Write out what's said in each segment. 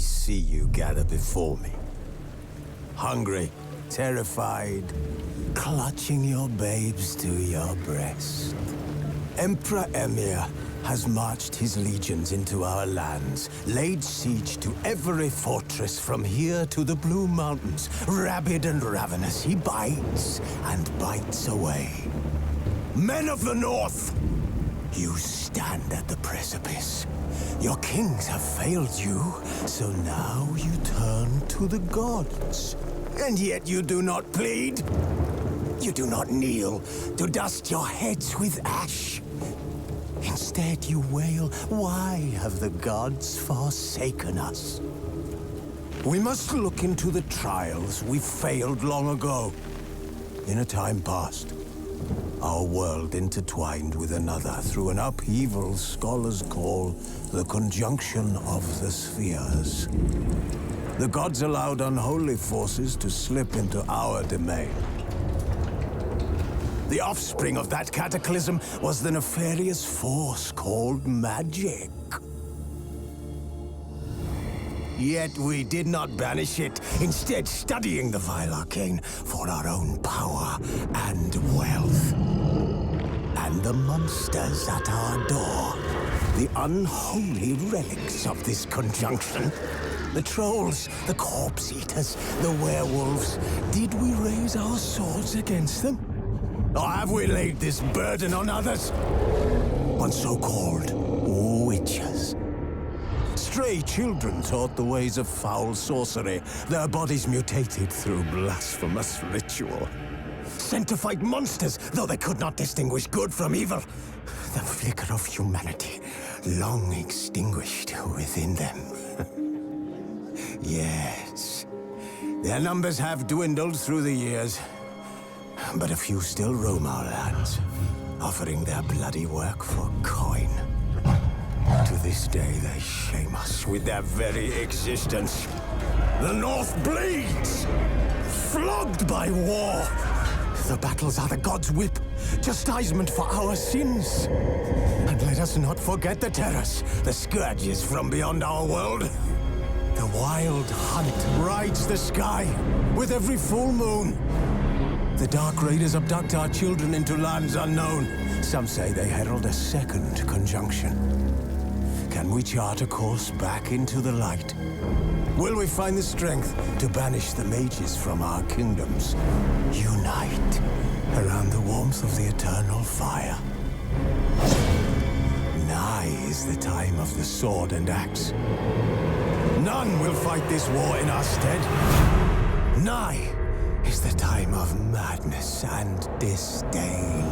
see you gather before me. Hungry, terrified, clutching your babes to your breast. Emperor Emir has marched his legions into our lands, laid siege to every fortress from here to the Blue Mountains. Rabid and ravenous, he bites and bites away. Men of the North, you stand at the precipice. Your kings have failed you, so now you turn to the gods. And yet you do not plead. You do not kneel to dust your heads with ash. Instead you wail, why have the gods forsaken us? We must look into the trials we failed long ago. In a time past, our world intertwined with another through an upheaval scholars call the conjunction of the spheres. The gods allowed unholy forces to slip into our domain. The offspring of that cataclysm was the nefarious force called magic. Yet we did not banish it, instead studying the vile arcane for our own power and wealth. And the monsters at our door, the unholy relics of this conjunction. The trolls, the corpse eaters, the werewolves. Did we raise our swords against them? Or have we laid this burden on others? On so-called witches. Stray children taught the ways of foul sorcery, their bodies mutated through blasphemous ritual. Sent to fight monsters, though they could not distinguish good from evil. The flicker of humanity, long extinguished within them. Yes, their numbers have dwindled through the years. But a few still roam our lands, offering their bloody work for coin. To this day, they shame us with their very existence. The North bleeds, flogged by war. The battles are the gods' whip, chastisement for our sins. And let us not forget the terrors, the scourges from beyond our world. The wild hunt rides the sky with every full moon. The Dark Raiders abduct our children into lands unknown. Some say they herald a second conjunction. Can we chart a course back into the light? Will we find the strength to banish the mages from our kingdoms? Unite around the warmth of the eternal fire. Nigh is the time of the sword and axe. None will fight this war in our stead. Nigh is the time of madness and disdain.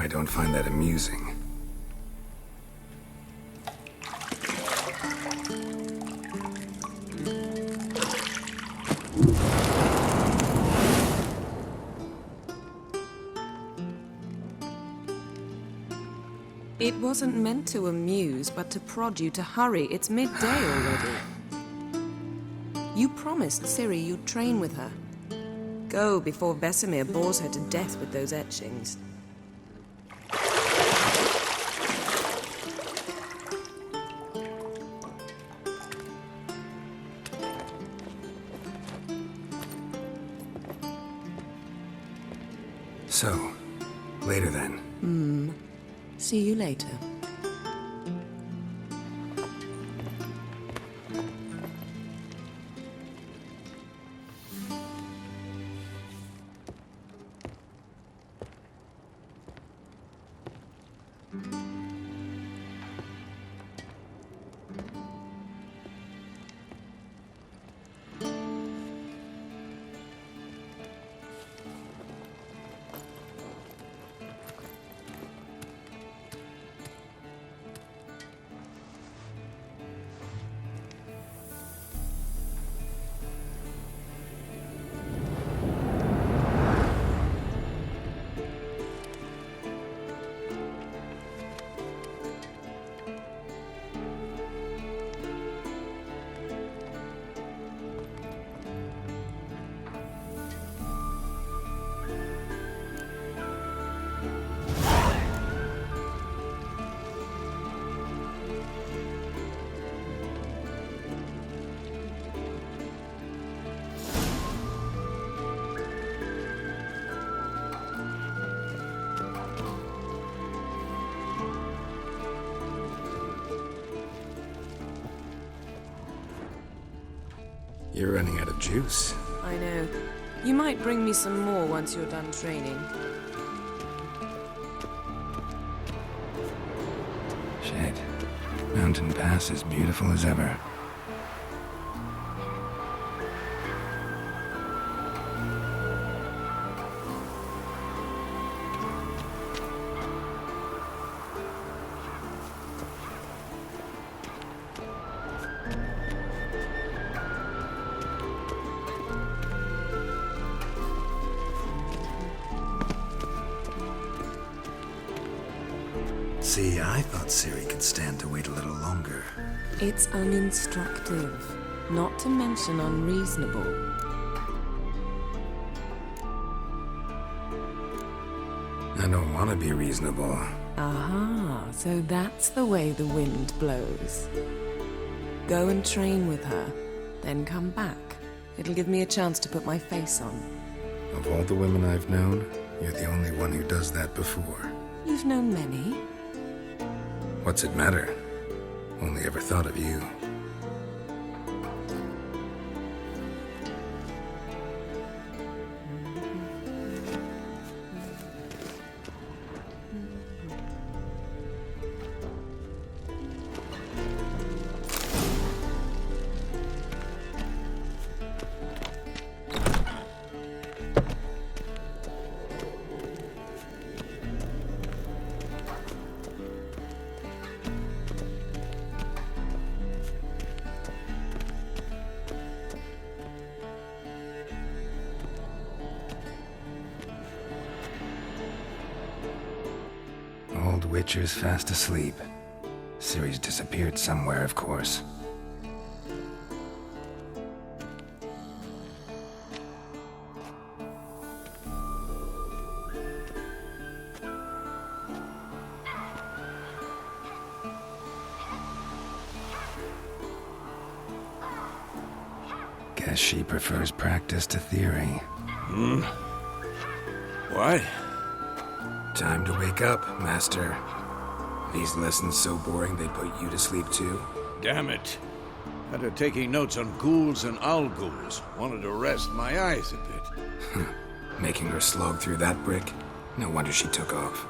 I don't find that amusing. It wasn't meant to amuse, but to prod you to hurry. It's midday already. You promised Ciri you'd train with her. Go before Vesemir bores her to death with those etchings. So, later then. See you later. You're running out of juice. I know. You might bring me some more once you're done training. Shit. Mountain Pass is beautiful as ever. See, I thought Ciri could stand to wait a little longer. It's uninstructive, not to mention unreasonable. I don't want to be reasonable. Aha, so that's the way the wind blows. Go and train with her, then come back. It'll give me a chance to put my face on. Of all the women I've known, you're the only one who does that before. You've known many. What's it matter? Only ever thought of you. Old Witcher's fast asleep. Ciri's disappeared somewhere, of course. Guess she prefers practice to theory. What? Time to wake up, Master. These lessons so boring they put you to sleep too? Damn it. After taking notes on ghouls and owl-ghouls, wanted to rest my eyes a bit. Making her slog through that brick? No wonder she took off.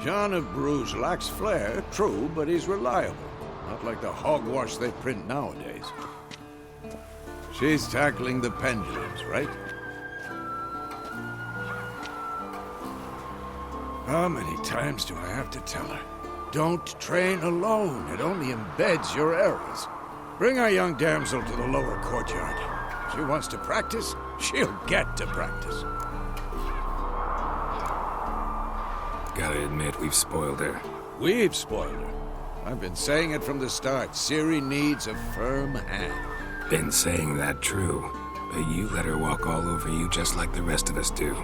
John of Bruges lacks flair, true, but he's reliable. Not like the hogwash they print nowadays. She's tackling the pendulums, right? How many times do I have to tell her? Don't train alone. It only embeds your errors. Bring our young damsel to the lower courtyard. If she wants to practice, she'll get to practice. Gotta admit, we've spoiled her. We've spoiled her. I've been saying it from the start. Ciri needs a firm hand. Been saying that true, but you let her walk all over you just like the rest of us do.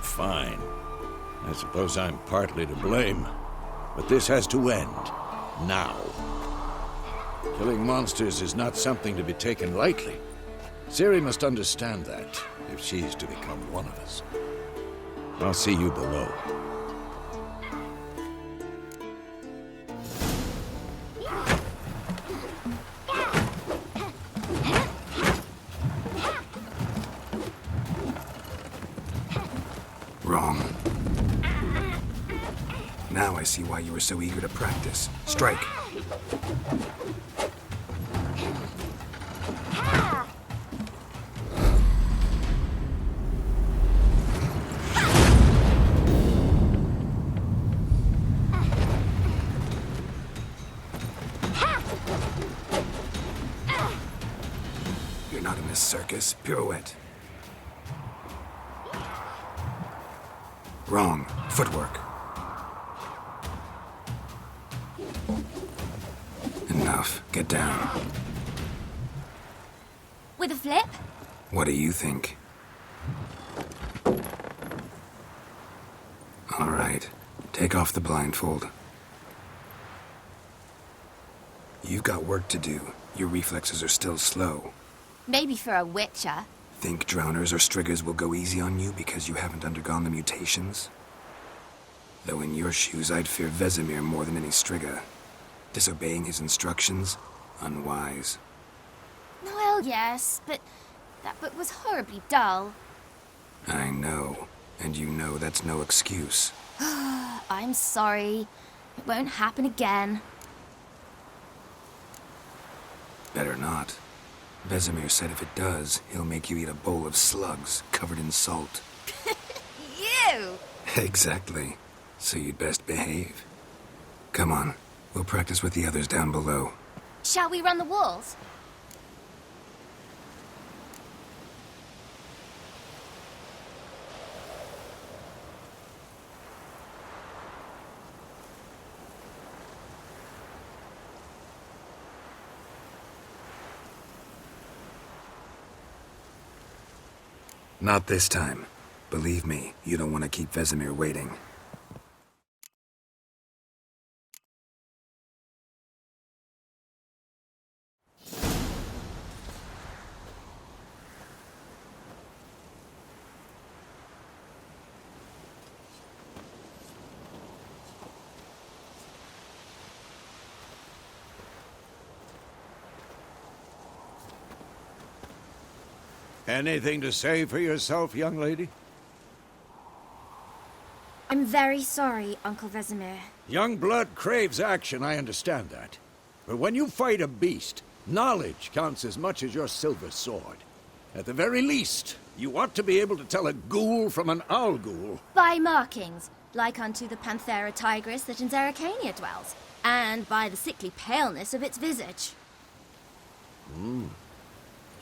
Fine. I suppose I'm partly to blame. But this has to end. Now. Killing monsters is not something to be taken lightly. Ciri must understand that, if she's to become one of us. I'll see you below. Wrong. Now I see why you were so eager to practice. Strike. You're not in this circus. Pirouette. Wrong. Footwork. Enough. Get down. With a flip? What do you think? All right. Take off the blindfold. You've got work to do. Your reflexes are still slow. Maybe for a witcher. Think drowners or striggers will go easy on you because you haven't undergone the mutations? Though in your shoes, I'd fear Vesemir more than any strigger. Disobeying his instructions? Unwise. Well, yes, but that book was horribly dull. I know. And you know that's no excuse. I'm sorry. It won't happen again. Better not. Vesemir said if it does, he'll make you eat a bowl of slugs covered in salt. You! Exactly. So you'd best behave. Come on. We'll practice with the others down below. Shall we run the walls? Not this time. Believe me, you don't want to keep Vesemir waiting. Anything to say for yourself, young lady? I'm very sorry, Uncle Vesemir. Young blood craves action, I understand that. But when you fight a beast, knowledge counts as much as your silver sword. At the very least, you ought to be able to tell a ghoul from an owl ghoul. By markings, like unto the Panthera tigris that in Zerrikania dwells, and by the sickly paleness of its visage.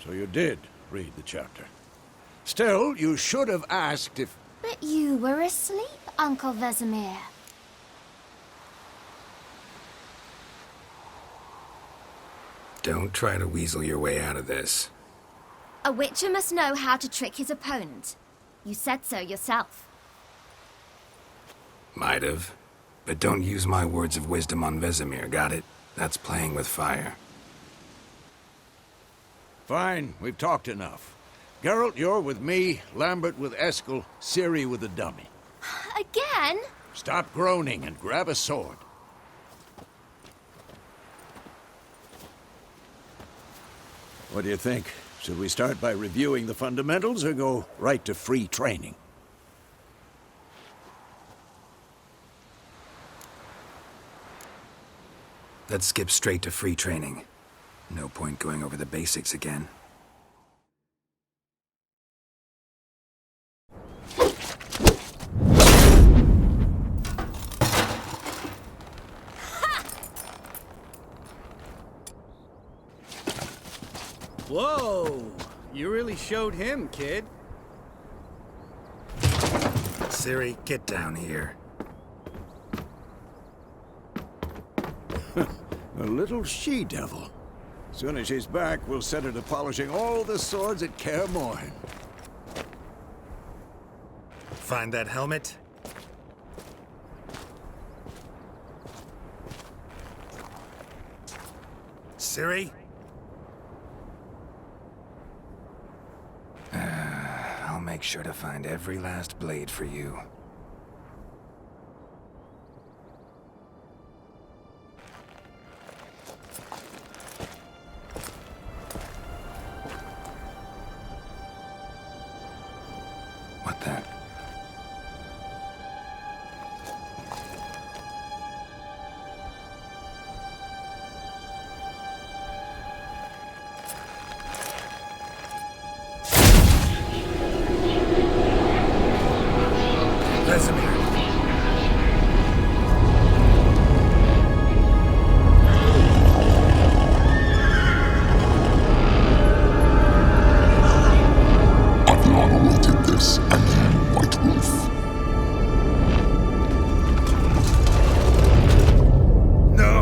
So you did read the chapter. Still, you should have asked if... But you were asleep, Uncle Vesemir. Don't try to weasel your way out of this. A witcher must know how to trick his opponent. You said so yourself. Might have. But don't use my words of wisdom on Vesemir, got it? That's playing with fire. Fine, we've talked enough. Geralt, you're with me, Lambert with Eskel, Ciri with the dummy. Again? Stop groaning and grab a sword. What do you think? Should we start by reviewing the fundamentals or go right to free training? Let's skip straight to free training. No point going over the basics again. Whoa! You really showed him, kid. Ciri, get down here. A little she-devil. Soon as she's back, we'll set her to polishing all the swords at KAER MORHEN. Find that helmet? Ciri? I'll make sure to find every last blade for you. What the? Vesemir. I've long awaited this, and you, White Wolf. No!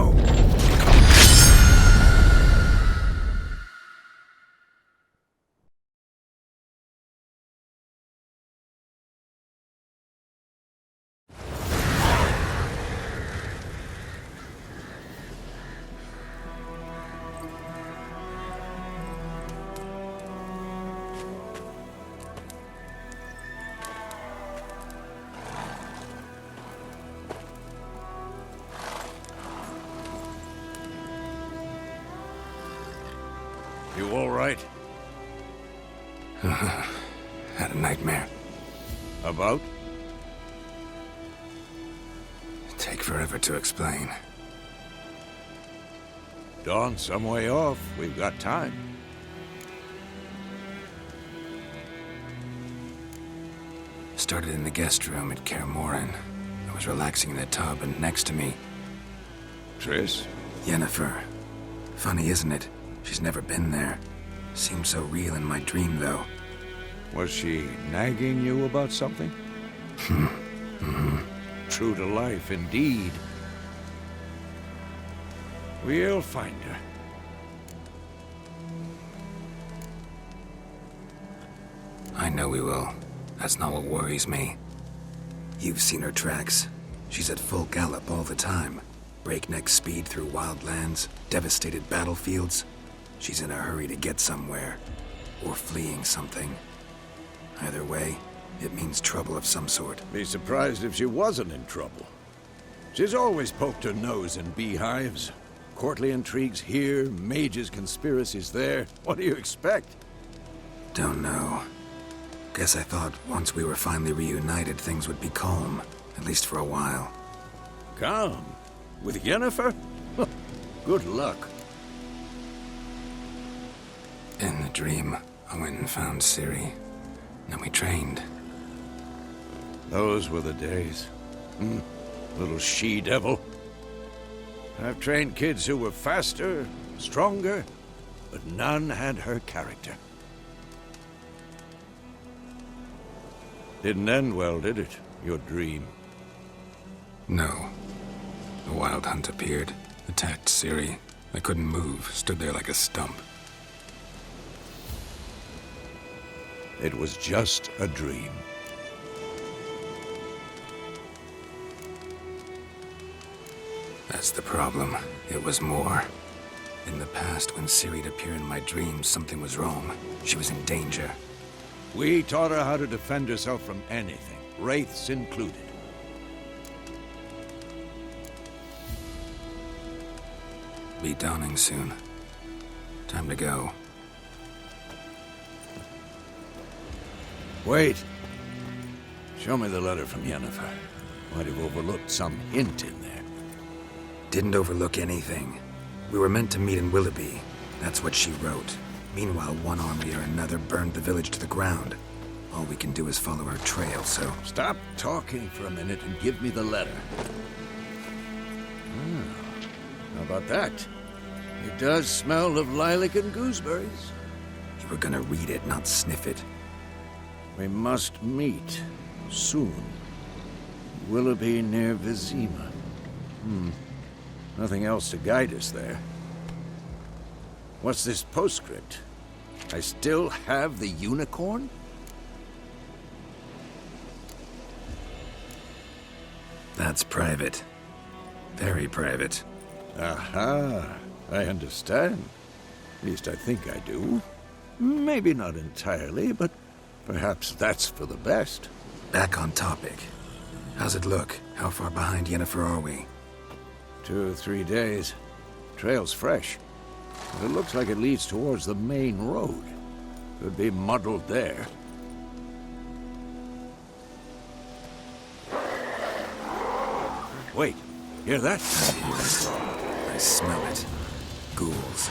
You all right? Had a nightmare. About? Take forever to explain. Dawn's some way off. We've got time. Started in the guest room at KAER MORHEN. I was relaxing in the tub, and next to me, Triss? Yennefer. Funny, isn't it? She's never been there. Seemed so real in my dream, though. Was she nagging you about something? True to life, indeed. We'll find her. I know we will. That's not what worries me. You've seen her tracks. She's at full gallop all the time. Breakneck speed through wild lands, devastated battlefields. She's in a hurry to get somewhere. Or fleeing something. Either way, it means trouble of some sort. Be surprised if she wasn't in trouble. She's always poked her nose in beehives. Courtly intrigues here, mages' conspiracies there. What do you expect? Don't know. Guess I thought once we were finally reunited, things would be calm. At least for a while. Calm? With Yennefer? Good luck. In the dream, I went and found Ciri. Then we trained. Those were the days. Little she-devil. I've trained kids who were faster, stronger, but none had her character. Didn't end well, did it? Your dream? No. The Wild Hunt appeared, attacked Ciri. I couldn't move, stood there like a stump. It was just a dream. That's the problem. It was more. In the past, when Ciri'd appear in my dreams, something was wrong. She was in danger. We taught her how to defend herself from anything, wraiths included. Be dawning soon. Time to go. Wait. Show me the letter from Yennefer. Might have overlooked some hint in there. Didn't overlook anything. We were meant to meet in Willoughby. That's what she wrote. Meanwhile, one army or another burned the village to the ground. All we can do is follow her trail, so... Stop talking for a minute and give me the letter. How about that? It does smell of lilac and gooseberries. We're gonna read it, not sniff it. We must meet soon. Willoughby near Vizima. Nothing else to guide us there. What's this postscript? I still have the unicorn? That's private. Very private. Aha, I understand. At least I think I do. Maybe not entirely, but perhaps that's for the best. Back on topic. How's it look? How far behind Yennefer are we? 2 or 3 days. Trail's fresh. But it looks like it leads towards the main road. Could be muddled there. Wait, hear that? I smell it. Ghouls.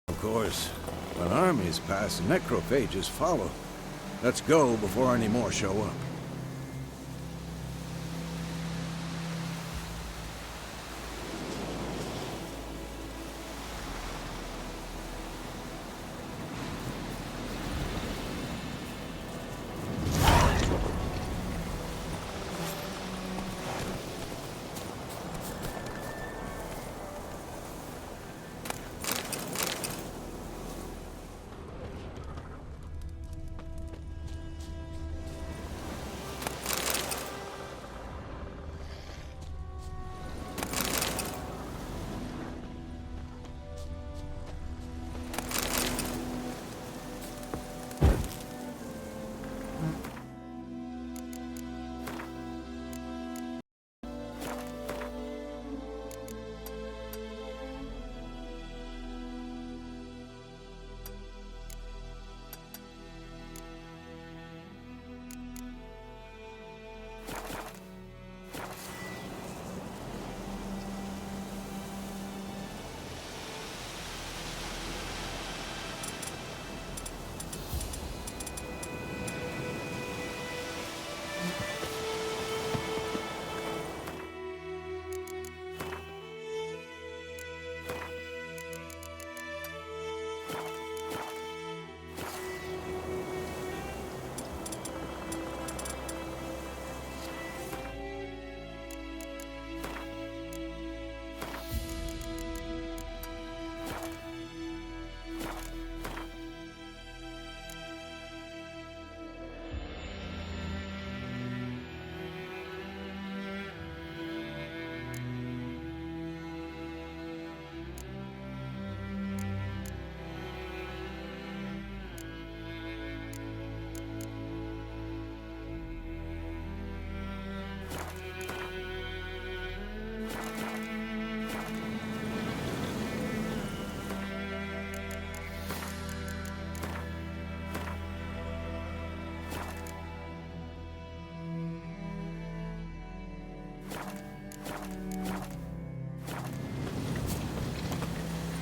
Of course, when armies pass, necrophages follow. Let's go before any more show up.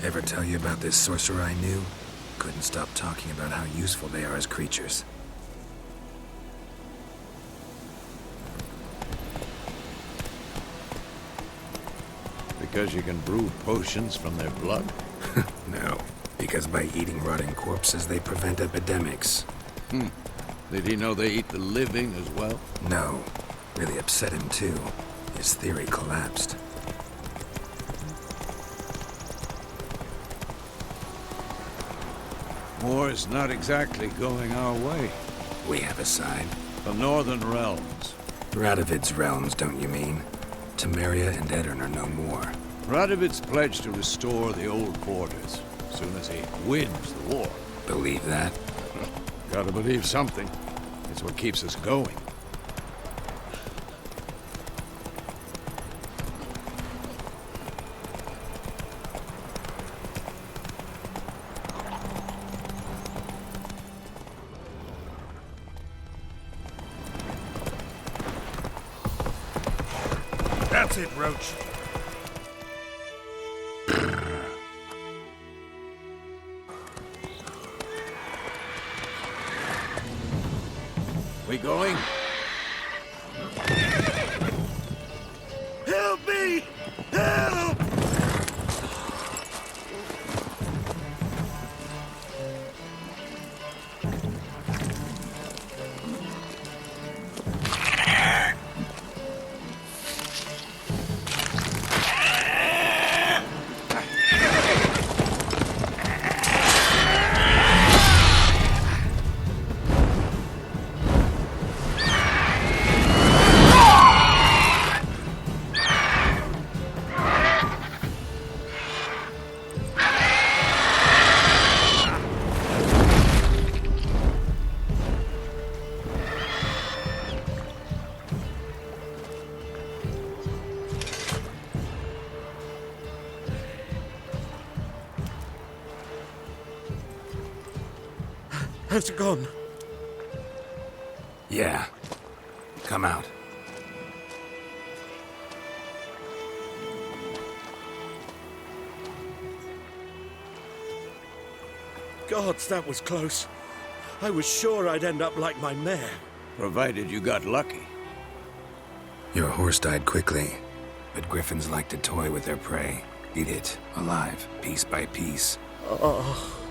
Ever tell you about this sorcerer I knew? Couldn't stop talking about how useful they are as creatures. Because you can brew potions from their blood? No, because by eating rotting corpses, they prevent epidemics. Did he know they eat the living as well? No, really upset him too. His theory collapsed. War's not exactly going our way. We have a side. The Northern Realms. Radovid's realms, don't you mean? Temeria and Edirn are no more. Radovid's pledged to restore the old borders as soon as he wins the war. Believe that? Gotta believe something. It's what keeps us going. That's it, Roach. We going? Help me! Help! Has it gone? Yeah. Come out. Gods, that was close. I was sure I'd end up like my mare. Provided you got lucky. Your horse died quickly, but griffins like to toy with their prey. Eat it, alive, piece by piece. Oh.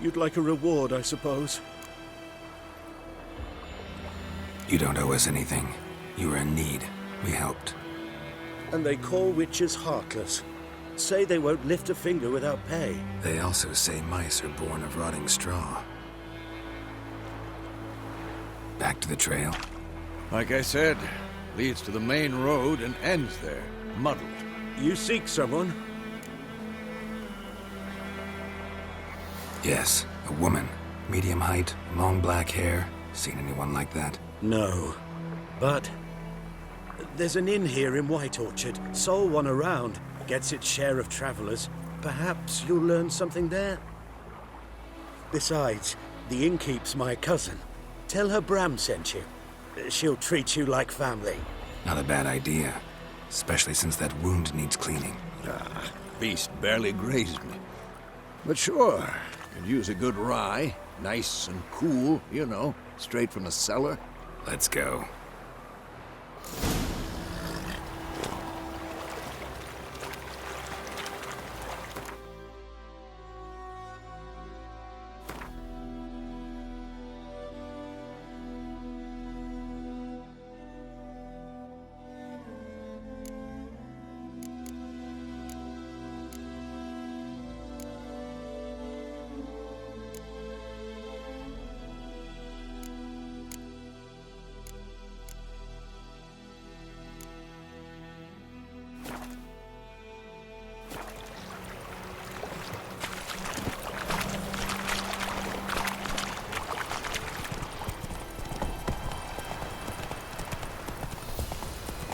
You'd like a reward, I suppose. You don't owe us anything. You were in need. We helped. And they call witches heartless. Say they won't lift a finger without pay. They also say mice are born of rotting straw. Back to the trail. Like I said, leads to the main road and ends there, muddled. You seek someone? Yes, a woman. Medium height, long black hair. Seen anyone like that? No. But there's an inn here in White Orchard. Sole one around. Gets its share of travelers. Perhaps you'll learn something there. Besides, the innkeep's my cousin. Tell her Bram sent you. She'll treat you like family. Not a bad idea. Especially since that wound needs cleaning. Beast barely grazed me. But sure, could use a good rye. Nice and cool, you know, straight from the cellar. Let's go.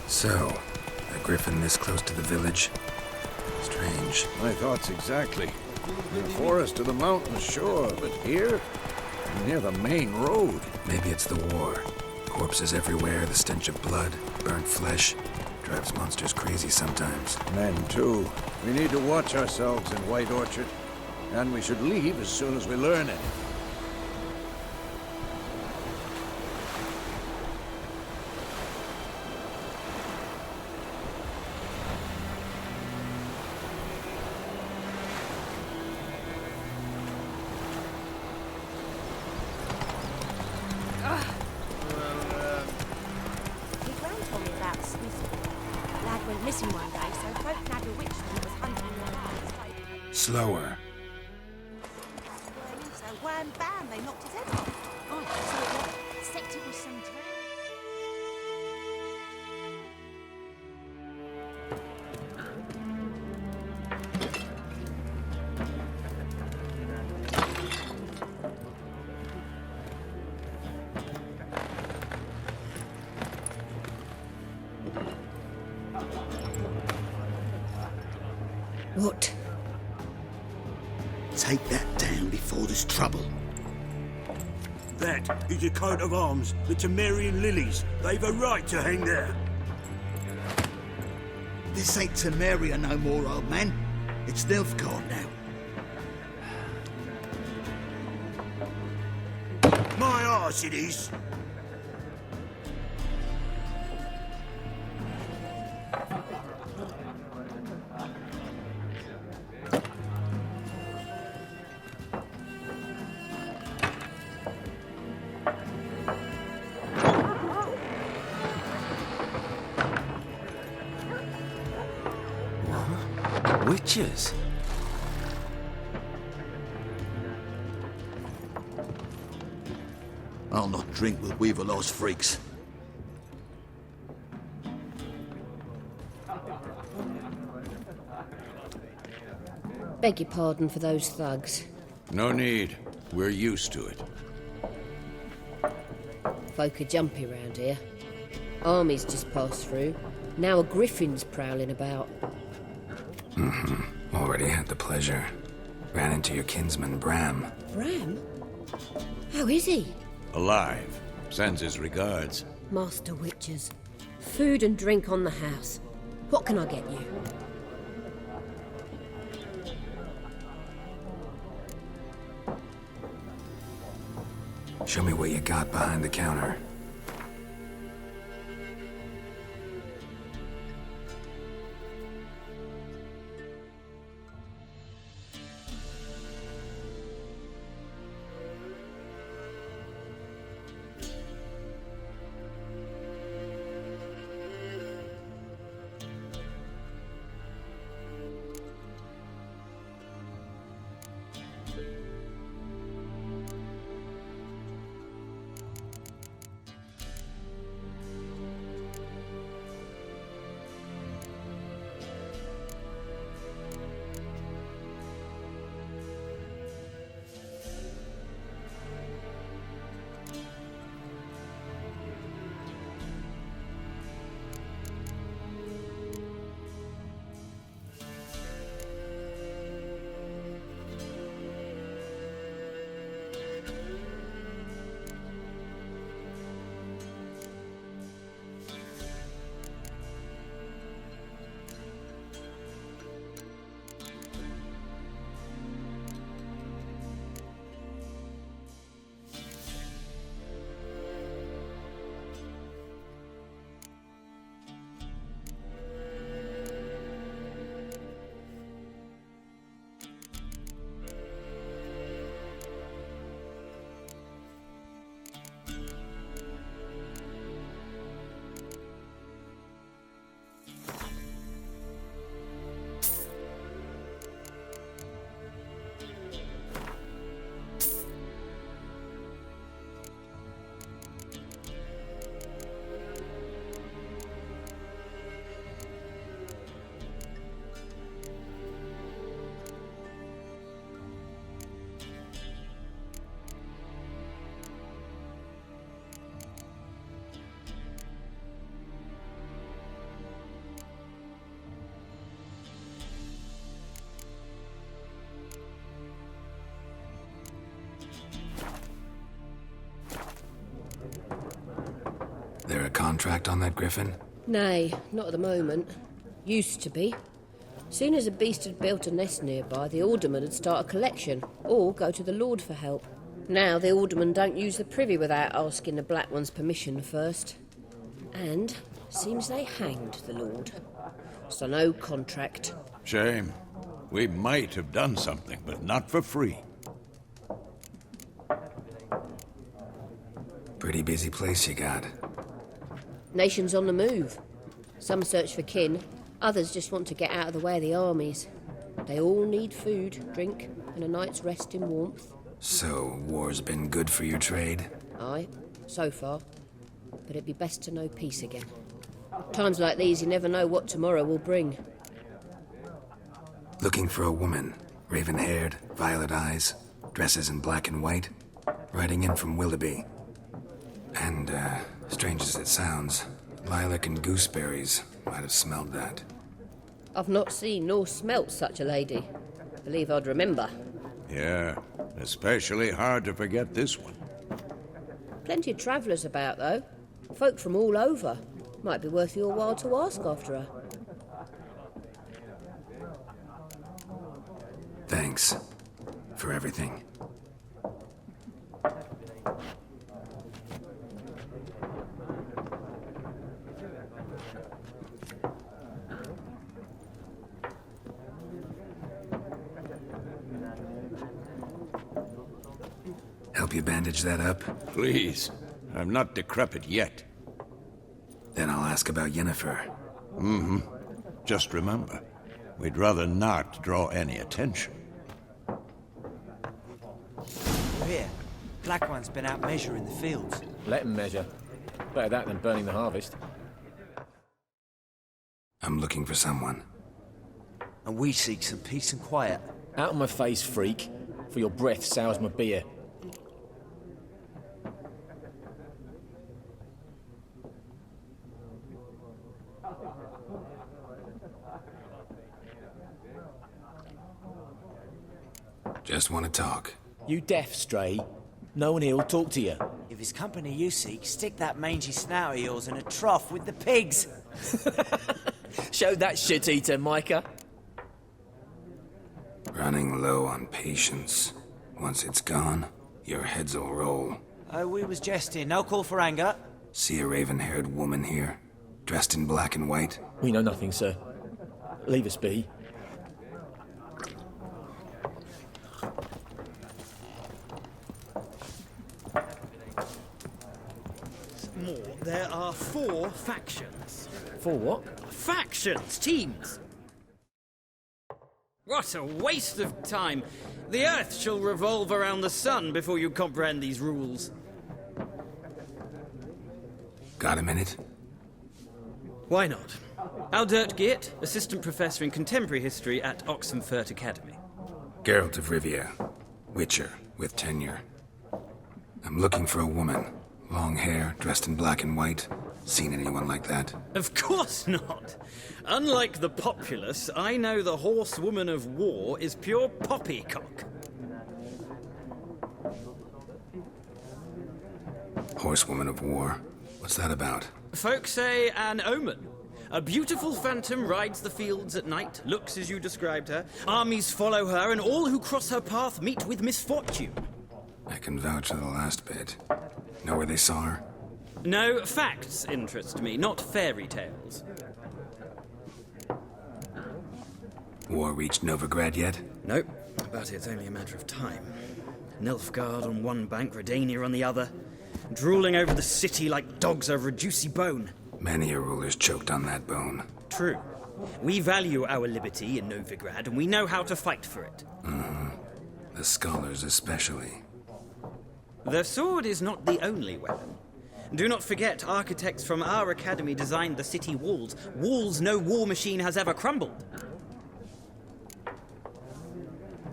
So, a griffin this close to the village? Strange. My thoughts exactly. In the forest to the mountains, sure, but here? Near the main road. Maybe it's the war. Corpses everywhere, the stench of blood, burnt flesh. Drives monsters crazy sometimes. Men, too. We need to watch ourselves in White Orchard. And we should leave as soon as we learn it. Missing one day, so folk had a witch who was hunting the last. Slower. So wham bam, they knocked his head off. Oh, so it sector was some drown. What? Take that down before there's trouble. That is a coat of arms, the Temerian lilies. They've a right to hang there. This ain't Temeria no more, old man. It's Nilfgaard now. My arse it is. Witches? I'll not drink with Weaverlaw's freaks. Beg your pardon for those thugs. No need. We're used to it. Folk are jumpy round here. Armies just passed through. Now a griffin's prowling about. Already had the pleasure. Ran into your kinsman, Bram. Bram? How is he? Alive. Sends his regards. Master Witches. Food and drink on the house. What can I get you? Show me what you got behind the counter. There a contract on that griffin? Nay, not at the moment. Used to be. Soon as a beast had built a nest nearby, the alderman would start a collection, or go to the Lord for help. Now the alderman don't use the privy without asking the Black One's permission first. And seems they hanged the Lord. So no contract. Shame. We might have done something, but not for free. Pretty busy place you got. Nations on the move. Some search for kin, others just want to get out of the way of the armies. They all need food, drink, and a night's rest in warmth. So, war's been good for your trade? Aye, so far. But it'd be best to know peace again. Times like these, you never know what tomorrow will bring. Looking for a woman. Raven-haired, violet eyes, dresses in black and white. Riding in from Willoughby. And, strange as it sounds, lilac and gooseberries might have smelled that. I've not seen nor smelt such a lady. Believe I'd remember. Yeah, especially hard to forget this one. Plenty of travellers about, though. Folk from all over. Might be worth your while to ask after her. Thanks for everything. Help you bandage that up? Please. I'm not decrepit yet. Then I'll ask about Yennefer. Mm-hmm. Just remember, we'd rather not draw any attention. Here, Black One's been out measuring the fields. Let him measure. Better that than burning the harvest. I'm looking for someone. And we seek some peace and quiet. Out of my face, freak. For your breath sours my beer. Just want to talk. You deaf, Stray? No one here'll talk to you. If it's company you seek, stick that mangy snout of yours in a trough with the pigs. Show that shit-eater, Micah. Running low on patience. Once it's gone, your heads'll roll. Oh, we was jesting. No call for anger. See a raven-haired woman here, dressed in black and white? We know nothing, sir. Leave us be. More. There are 4 factions. 4 what? Factions! Teams! What a waste of time! The Earth shall revolve around the sun before you comprehend these rules. Got a minute? Why not? Aldert Geert, Assistant Professor in Contemporary History at Oxenfurt Academy. Geralt of Rivia, Witcher, with tenure. I'm looking for a woman. Long hair, dressed in black and white. Seen anyone like that? Of course not! Unlike the populace, I know the horsewoman of war is pure poppycock. Horsewoman of war? What's that about? Folk say an omen. A beautiful phantom rides the fields at night, looks as you described her. Armies follow her, and all who cross her path meet with misfortune. I can vouch for the last bit. Know where they saw her? No, facts interest me, not fairy tales. War reached Novigrad yet? Nope, but it's only a matter of time. Nilfgaard on one bank, Redania on the other. Drooling over the city like dogs over a juicy bone. Many a ruler's choked on that bone. True. We value our liberty in Novigrad, and we know how to fight for it. Mm-hmm. The scholars especially. The sword is not the only weapon. Do not forget, architects from our academy designed the city walls. Walls no war machine has ever crumbled.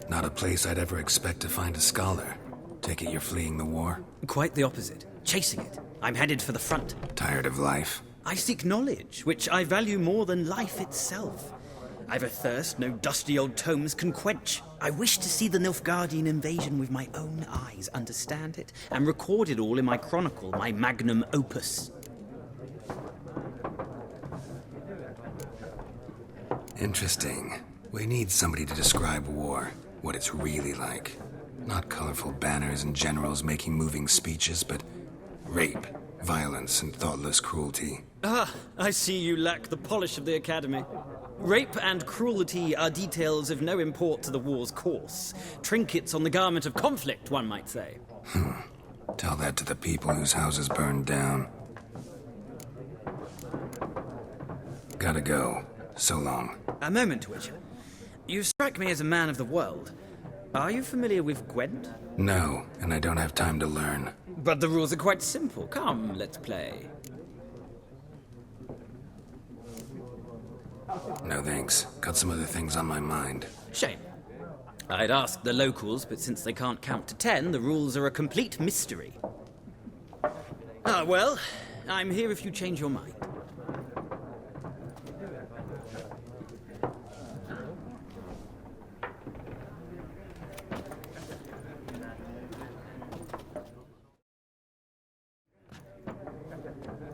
Not a place I'd ever expect to find a scholar. Take it you're fleeing the war? Quite the opposite. Chasing it. I'm headed for the front. Tired of life? I seek knowledge, which I value more than life itself. I've a thirst no dusty old tomes can quench. I wish to see the Nilfgaardian invasion with my own eyes, understand it, and record it all in my chronicle, my magnum opus. Interesting. We need somebody to describe war, what it's really like. Not colorful banners and generals making moving speeches, but rape, violence, and thoughtless cruelty. Ah, I see you lack the polish of the academy. Rape and cruelty are details of no import to the war's course. Trinkets on the garment of conflict, one might say. Tell that to the people whose houses burned down. Gotta go. So long. A moment, Witcher. You strike me as a man of the world. Are you familiar with Gwent? No, and I don't have time to learn. But the rules are quite simple. Come, let's play. No thanks. Got some other things on my mind. Shame. I'd ask the locals, but since they can't count to 10, the rules are a complete mystery. Ah, well, I'm here if you change your mind.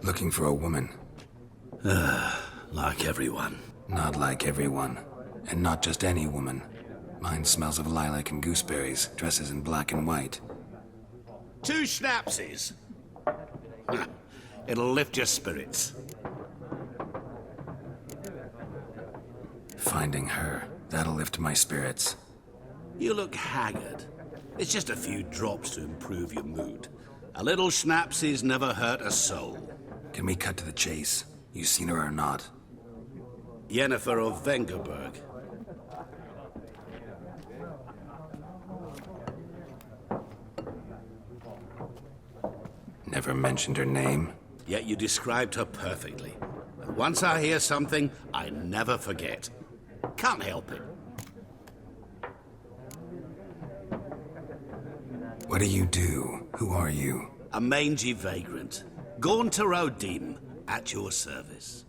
Looking for a woman. Like everyone. Not like everyone. And not just any woman. Mine smells of lilac and gooseberries, dresses in black and white. 2 schnapsies. It'll lift your spirits. Finding her, that'll lift my spirits. You look haggard. It's just a few drops to improve your mood. A little schnapsies never hurt a soul. Can we cut to the chase? You seen her or not? Yennefer of Vengerberg. Never mentioned her name. Yet you described her perfectly. And once I hear something, I never forget. Can't help it. What do you do? Who are you? A mangy vagrant. Gaunter Odim, at your service.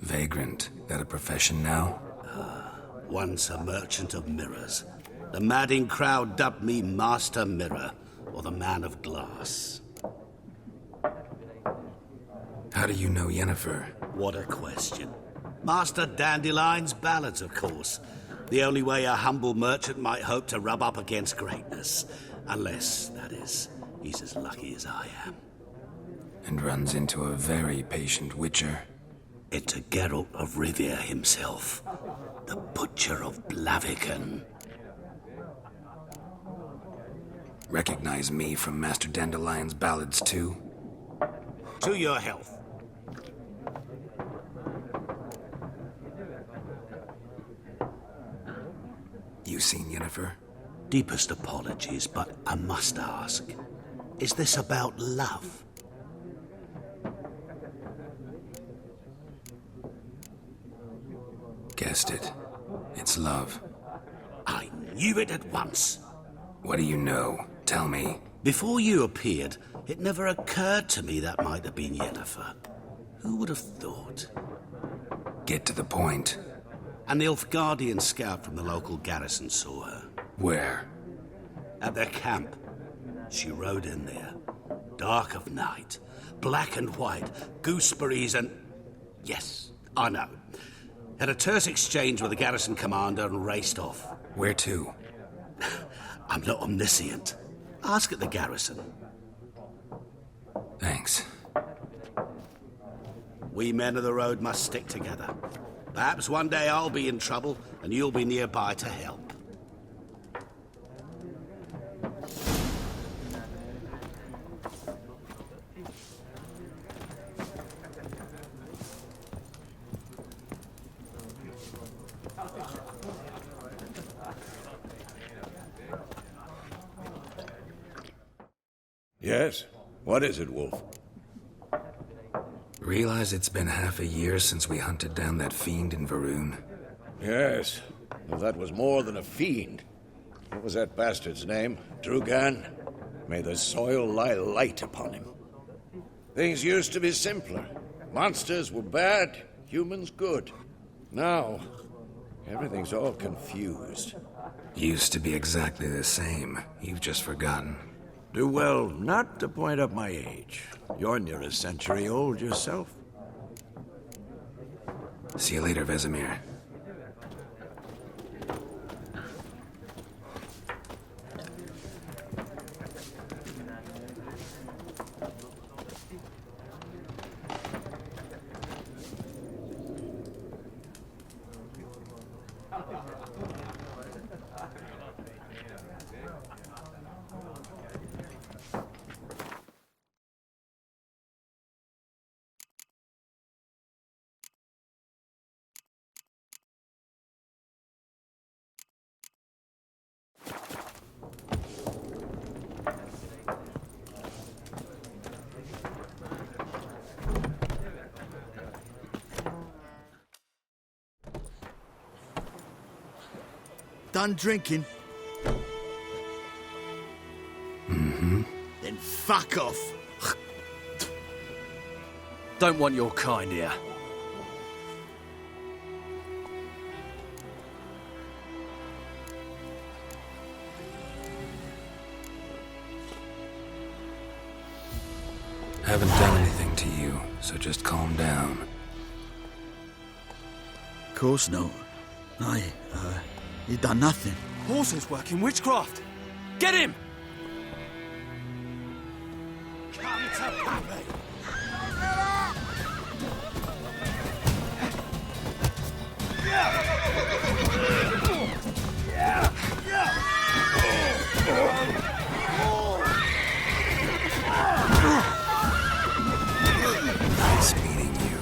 Vagrant? That a profession now? Once a merchant of mirrors. The madding crowd dubbed me Master Mirror, or the Man of Glass. How do you know Yennefer? What a question. Master Dandelion's ballads, of course. The only way a humble merchant might hope to rub up against greatness. Unless, that is, he's as lucky as I am. And runs into a very patient witcher. It's a Geralt of Rivia himself. The Butcher of Blaviken. Recognize me from Master Dandelion's ballads, too? To your health. You seen Yennefer? Deepest apologies, but I must ask. Is this about love? Guessed it. It's love. I knew it at once. What do you know? Tell me. Before you appeared, it never occurred to me that might have been Yennefer. Who would have thought? Get to the point. An Nilfgaardian scout from the local garrison saw her. Where? At their camp. She rode in there. Dark of night. Black and white. Gooseberries and... Yes, I know. Had a terse exchange with the garrison commander and raced off. Where to? I'm not omniscient. Ask at the garrison. Thanks. We men of the road must stick together. Perhaps one day I'll be in trouble and you'll be nearby to help. Yes? What is it, Wolf? Realize it's been half a year since we hunted down that fiend in Varun? Yes. Well, that was more than a fiend. What was that bastard's name? Drugan? May the soil lie light upon him. Things used to be simpler. Monsters were bad, humans good. Now, everything's all confused. Used to be exactly the same. You've just forgotten. Do well not to point up my age. You're near a century old yourself. See you later, Vesemir. Done drinking? Mm-hmm. Then fuck off. Don't want your kind here. Haven't done anything to you, so just calm down. Of course not. You done nothing. Horses working witchcraft. Get him! Come to Pappy! Nice meeting you.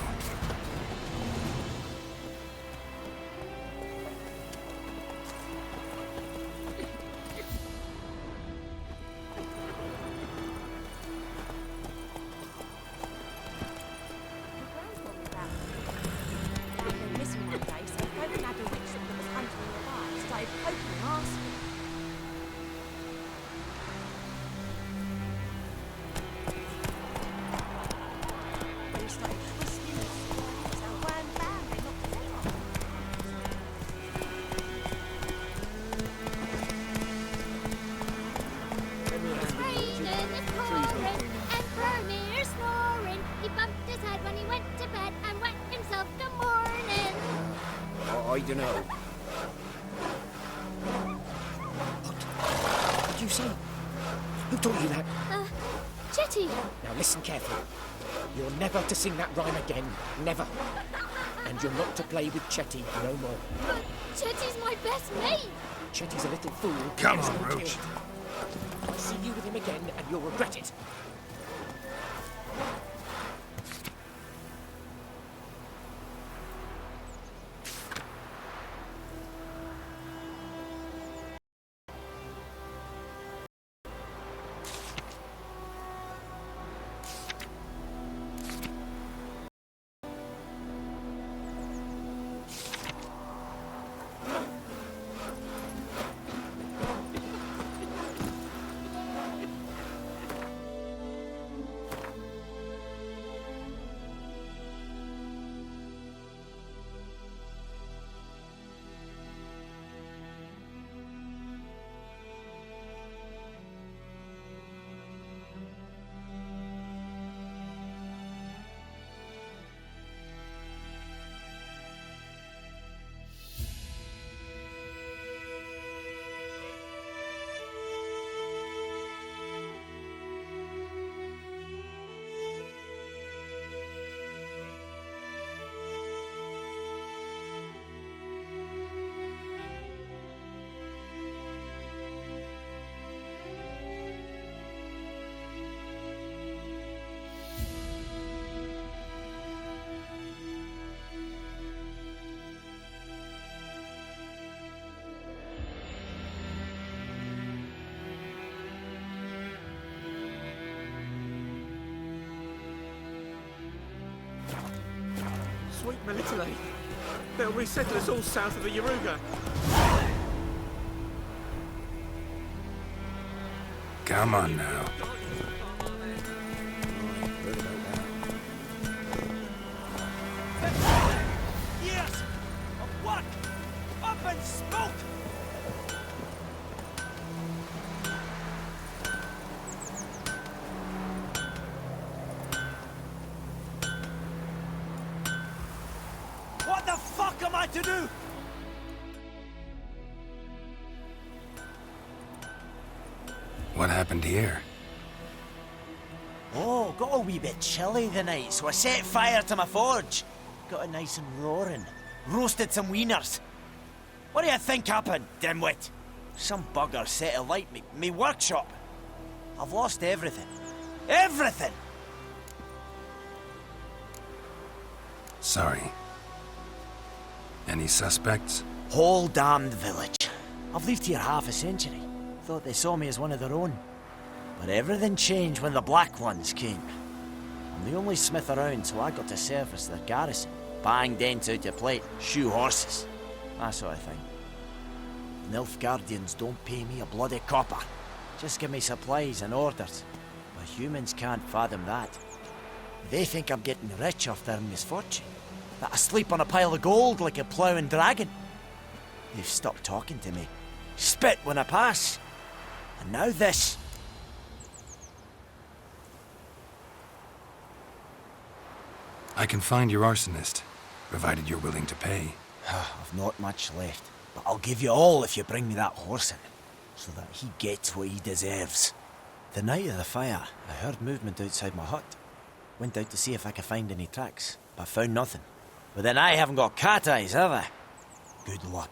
I don't know. What did you say? Who taught you that? Chetty! Now listen carefully. You're never to sing that rhyme again. Never. And you're not to play with Chetty no more. But Chetty's my best mate! Chetty's a little fool. Come on, Roach. I'll see you with him again and you'll regret it. Sweet Melitele. They'll resettle us all south of the Yaruga. Come on now. Yes! A what? Up in smoke! What the fuck am I to do? What happened here? Oh, got a wee bit chilly the night, so I set fire to my forge. Got it nice and roaring. Roasted some wieners. What do you think happened, dimwit? Some bugger set alight me workshop. I've lost everything. Everything! Sorry. Any suspects? Whole damned village. I've lived here half a century. Thought they saw me as one of their own. But everything changed when the Black Ones came. I'm the only smith around, so I got to service their garrison. Bang dents out your plate, shoe horses. That sort of thing. Nilfgaardians don't pay me a bloody copper. Just give me supplies and orders. But humans can't fathom that. They think I'm getting rich off their misfortune. That I sleep on a pile of gold like a ploughing dragon. They've stopped talking to me. Spit when I pass. And now this. I can find your arsonist, provided you're willing to pay. I've not much left, but I'll give you all if you bring me that horse in, so that he gets what he deserves. The night of the fire, I heard movement outside my hut. Went out to see if I could find any tracks, but found nothing. But then I haven't got cat eyes, have I? Good luck.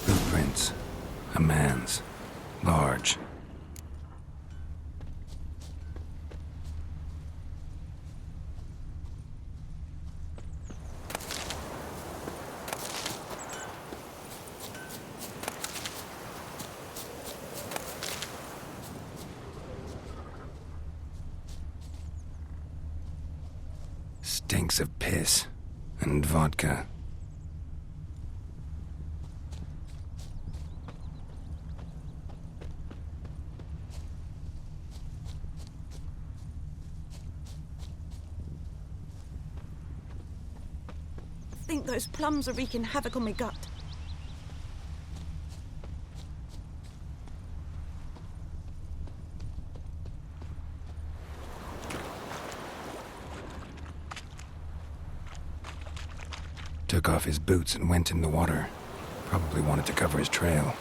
Footprints. A man's. Large. Stinks of piss and vodka. I think those plums are wreaking havoc on my gut. Took off his boots and went in the water. Probably wanted to cover his trail.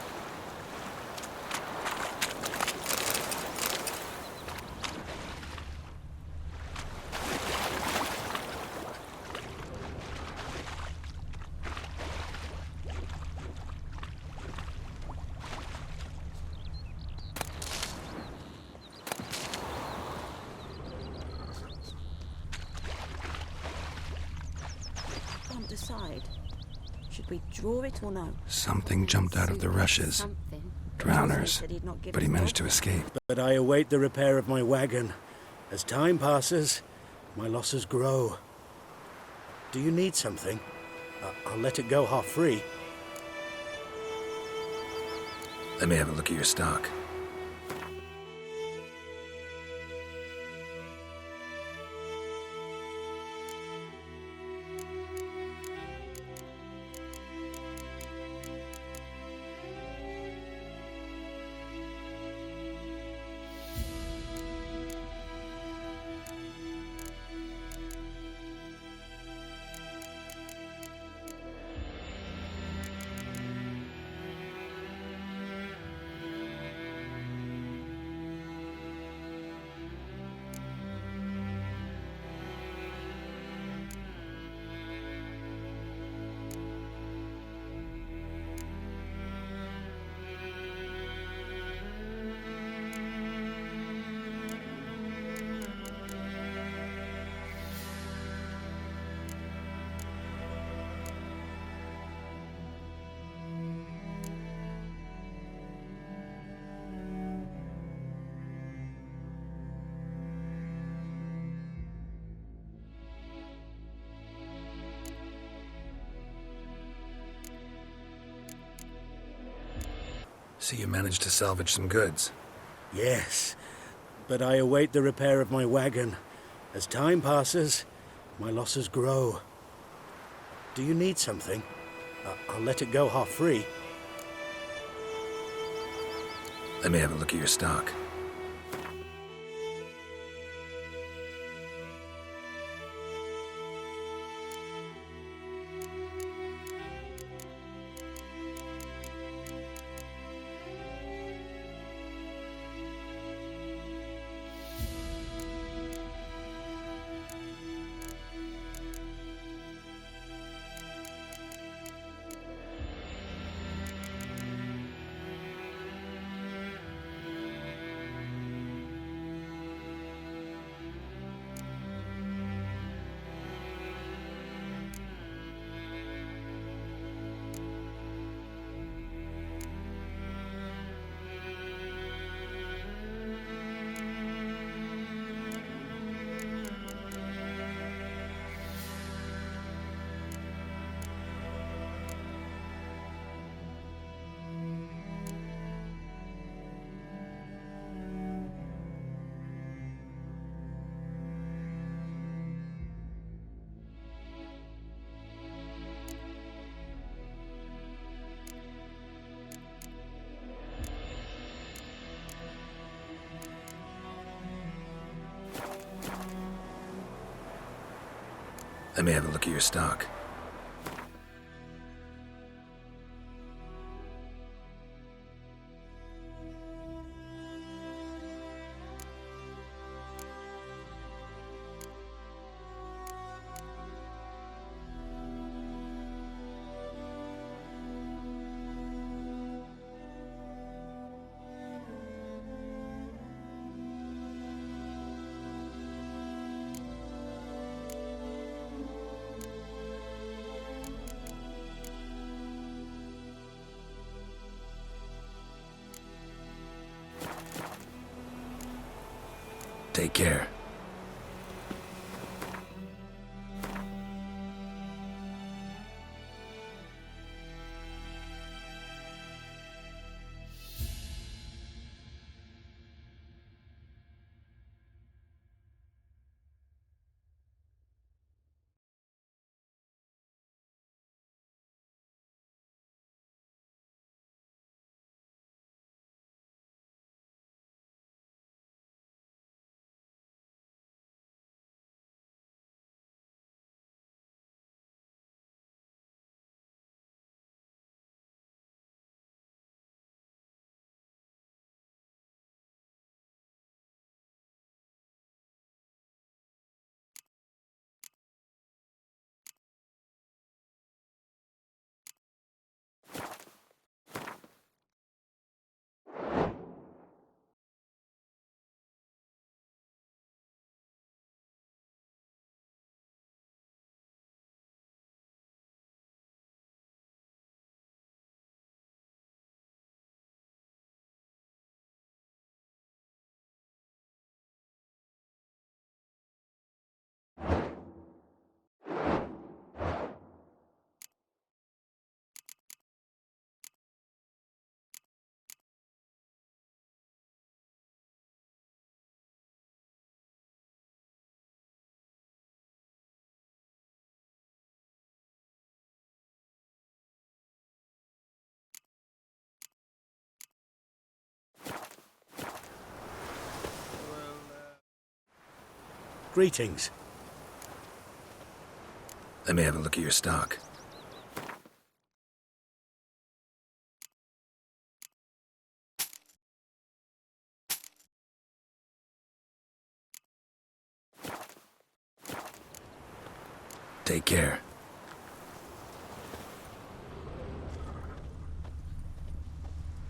Can't decide. Should we draw it or no? Something jumped out of the rushes. Drowners. But he managed to escape. But I await the repair of my wagon. As time passes, my losses grow. Do you need something? I'll let it go half-free. Let me have a look at your stock. See, you managed to salvage some goods. Yes, but I await the repair of my wagon. As time passes, my losses grow. Do you need something? I'll let it go half-free. Let me have a look at your stock. Let me have a look at your stock. Take care. Greetings. Let me have a look at your stock. Take care.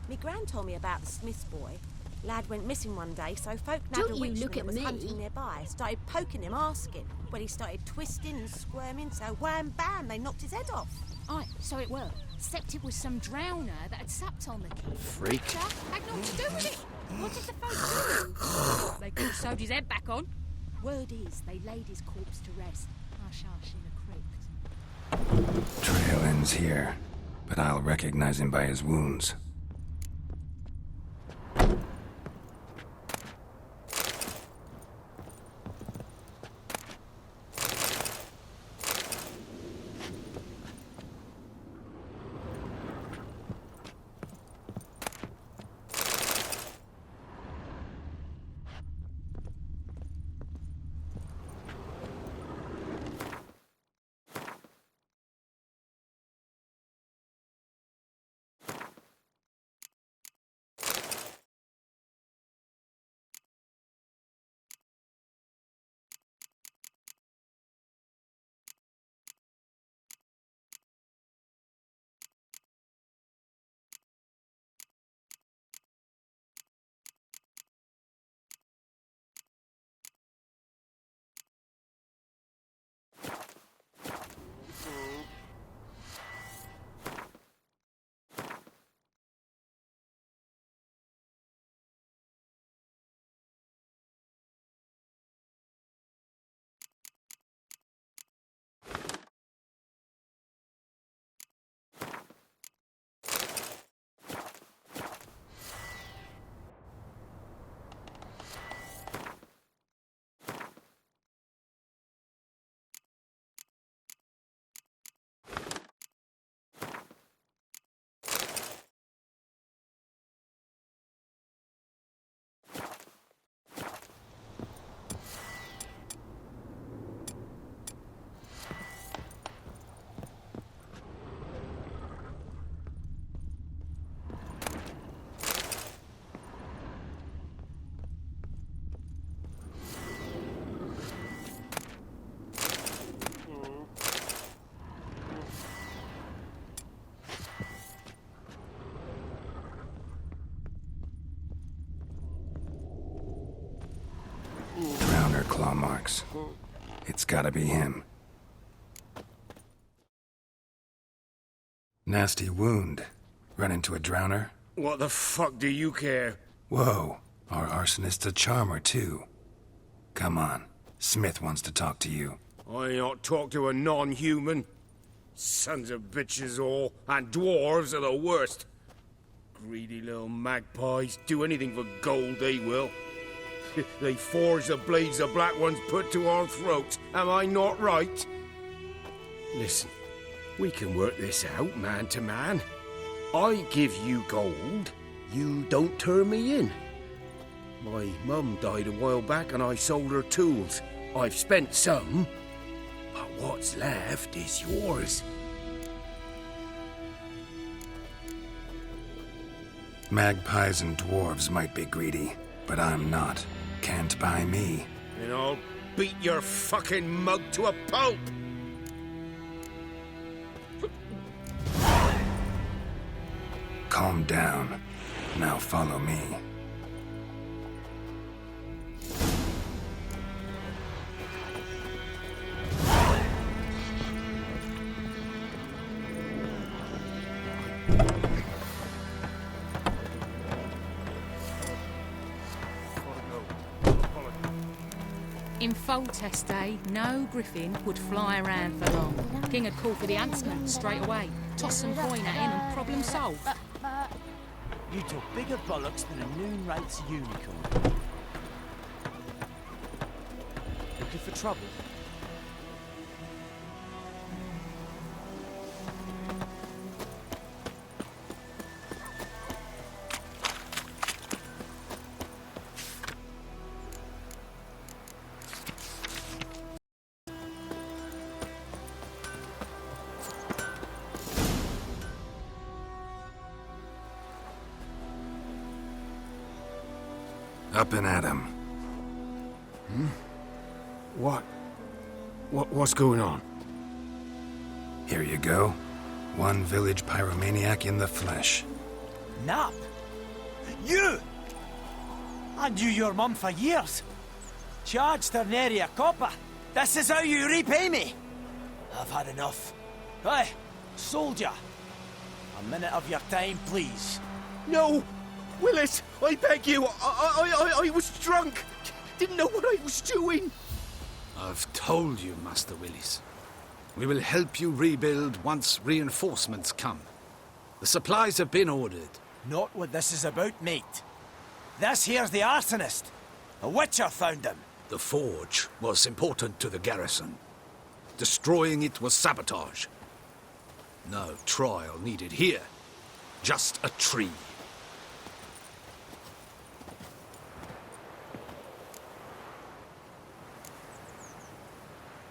Me gran told me about the Smith's boy. Lad went missing one day, so folk Don't nabbed a you witchman look that at was me. hunting nearby. Started poking him, asking. Well, he started twisting and squirming, so wham bam, they knocked his head off. Aye, so it were. Except it was some drowner that had supped on the kid. Freak. Had naught to do with it. What did the folk do? They could have sewed his head back on. Word is, they laid his corpse to rest. Hush-hush in a crypt. Trail ends here, but I'll recognize him by his wounds. claw marks. It's gotta be him. Nasty wound. Run into a drowner? What the fuck do you care? Whoa, our arsonist's a charmer too. Come on, Smith wants to talk to you. I ain't not talk to a non-human. Sons of bitches all, and dwarves are the worst. Greedy little magpies, do anything for gold they will. They forge the blades the black ones put to our throats, am I not right? Listen, we can work this out man to man. I give you gold, you don't turn me in. My mum died a while back and I sold her tools. I've spent some, but what's left is yours. Magpies and dwarves might be greedy, but I'm not. Can't buy me. And I'll beat your fucking mug to a pulp! Calm down. Now follow me. In Foltest day, no griffin would fly around for long. King would call for the huntsman straight away, toss some coin at him and problem solved. You took bigger bollocks than a noon rates unicorn. Looking for trouble? Up and at him. What's going on? Here you go. One village pyromaniac in the flesh. Nap? You! I knew your mum for years. Charged her nary a copper. This is how you repay me. I've had enough. Hey, soldier. A minute of your time, please. No! Willis, I beg you, I was drunk. Didn't know what I was doing. I've told you, Master Willis. We will help you rebuild once reinforcements come. The supplies have been ordered. Not what this is about, mate. This here's the arsonist. A witcher found him. The forge was important to the garrison. Destroying it was sabotage. No trial needed here. Just a tree.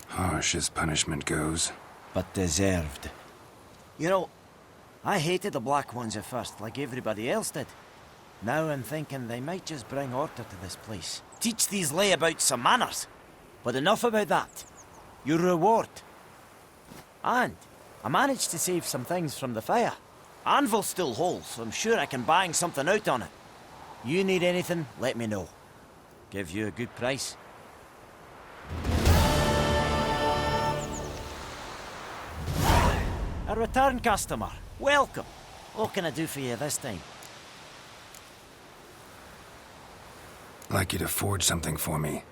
Harsh as punishment goes. But deserved. You know, I hated the Black Ones at first, like everybody else did. Now I'm thinking they might just bring order to this place. Teach these layabouts some manners. But enough about that. Your reward. And I managed to save some things from the fire. Anvil still holds, so I'm sure I can bang something out on it. You need anything, let me know. Give you a good price. A return customer. Welcome. What can I do for you this time? Like you to forge something for me.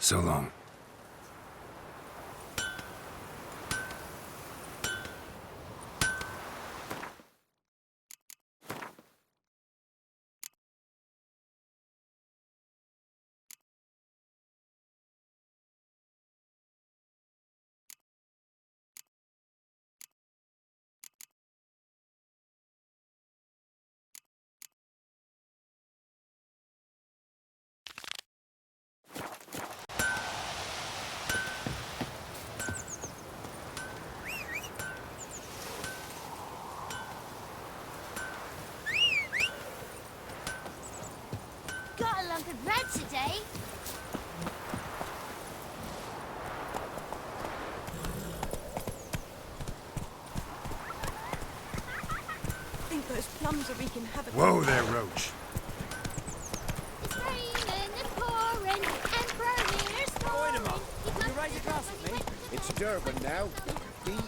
So long. Got a lump of bread today. I think those plums are wreaking havoc. Whoa there, Roach. It's raining and pouring, Emperor here's snoring. Will you raise a glass with me? It's Durban now. D-E-R-B-A-N.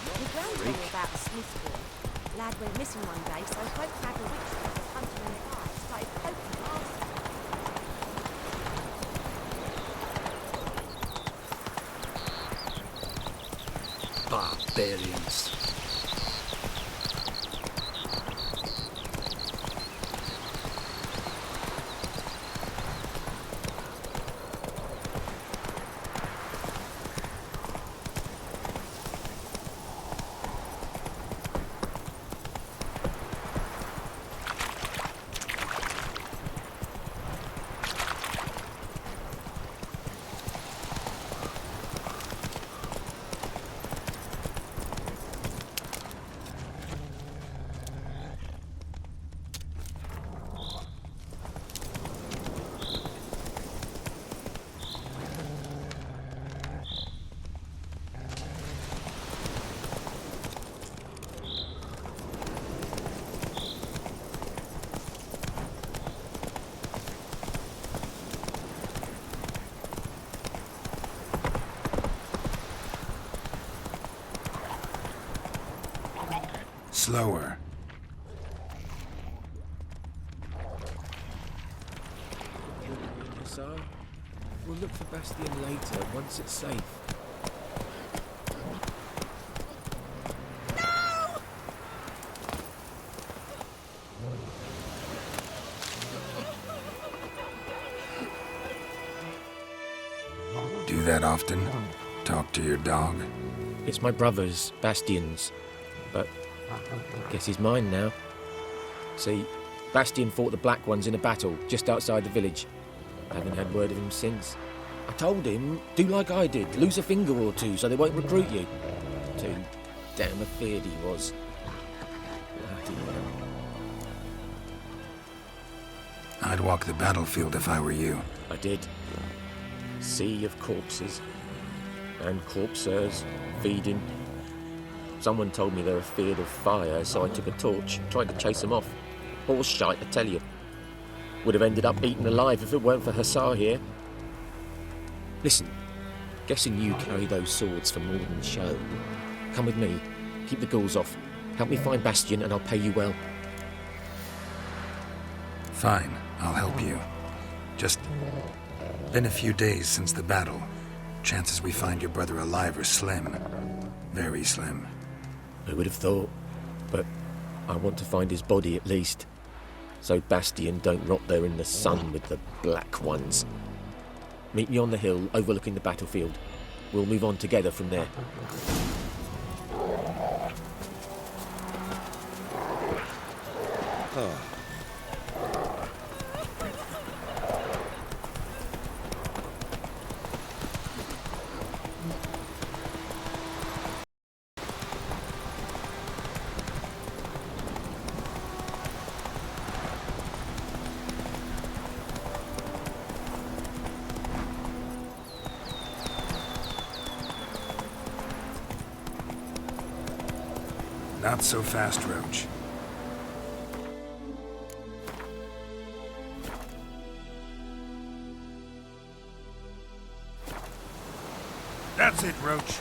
My gran told me about the Smith boy. Lad went missing one day, so folk had a witch that was hunting in the fire, started poking him Barbarians. Slower. So, we'll look for Bastion later, once it's safe. Do that often? Talk to your dog? It's my brother's, Bastion's, but I guess he's mine now. See, Bastion fought the Black Ones in a battle just outside the village. I haven't had word of him since. I told him, do like I did, lose a finger or two so they won't recruit you. Too damn afeard he was. Bloody hell. I'd walk the battlefield if I were you. I did. Sea of corpses. And corpsers, feeding. Someone told me they were feared of fire, so I took a torch, tried to chase them off. Horse shite, I tell you. Would have ended up eaten alive if it weren't for Hussar here. Listen, guessing you carry those swords for more than show. Come with me, keep the ghouls off. Help me find Bastion and I'll pay you well. Fine, I'll help you. Just been a few days since the battle. Chances we find your brother alive are slim. Very slim. I would have thought, but I want to find his body at least. So Bastion don't rot there in the sun with the Black Ones. Meet me on the hill overlooking the battlefield. We'll move on together from there. Oh. Not so fast, Roach. That's it, Roach.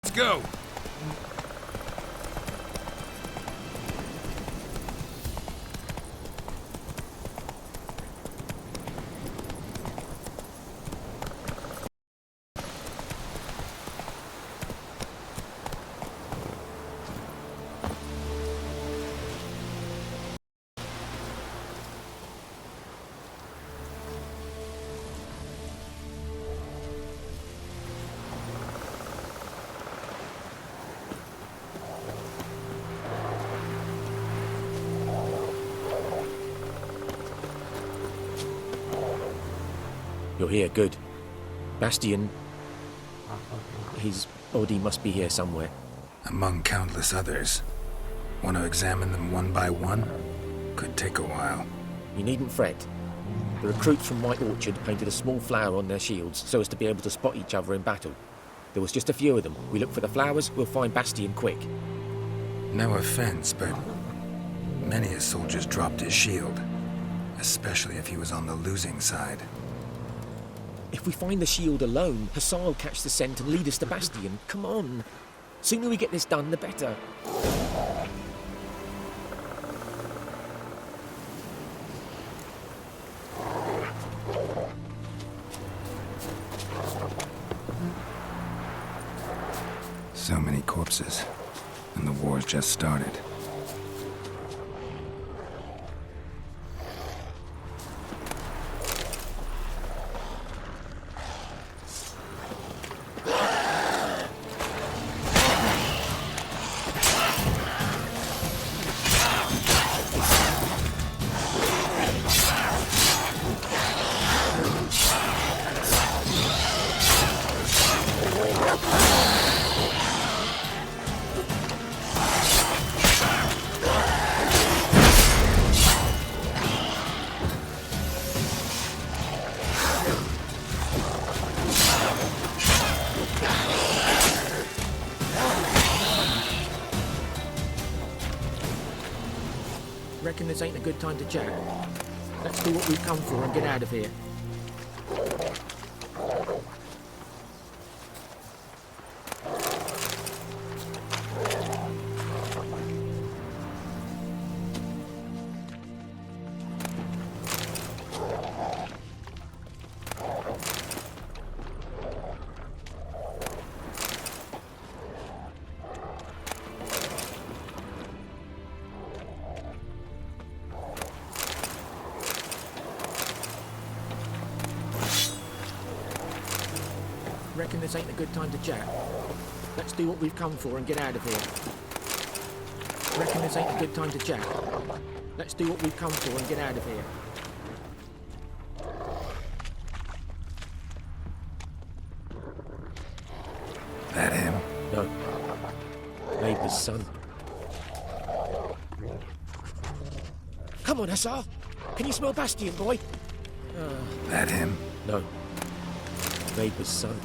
Let's go. You're here, good. Bastian... his body must be here somewhere. Among countless others. Want to examine them one by one? Could take a while. You needn't fret. The recruits from White Orchard painted a small flower on their shields so as to be able to spot each other in battle. There was just a few of them. We look for the flowers, we'll find Bastian quick. No offense, but many a soldier's dropped his shield. Especially if he was on the losing side. If we find the shield alone, Hussar will catch the scent and lead us to Bastian. Come on. Sooner we get this done, the better. So many corpses, and the war's just started. Reckon this ain't a good time to chat. Let's do what we've come for and get out of here. Reckon this ain't a good time to chat. Let's do what we've come for and get out of here. Reckon this ain't a good time to chat. Let's do what we've come for and get out of here. That him? No. Neighbour's son. Come on, Hussar. Can you smell Bastian, boy? That him? No. Neighbour's son.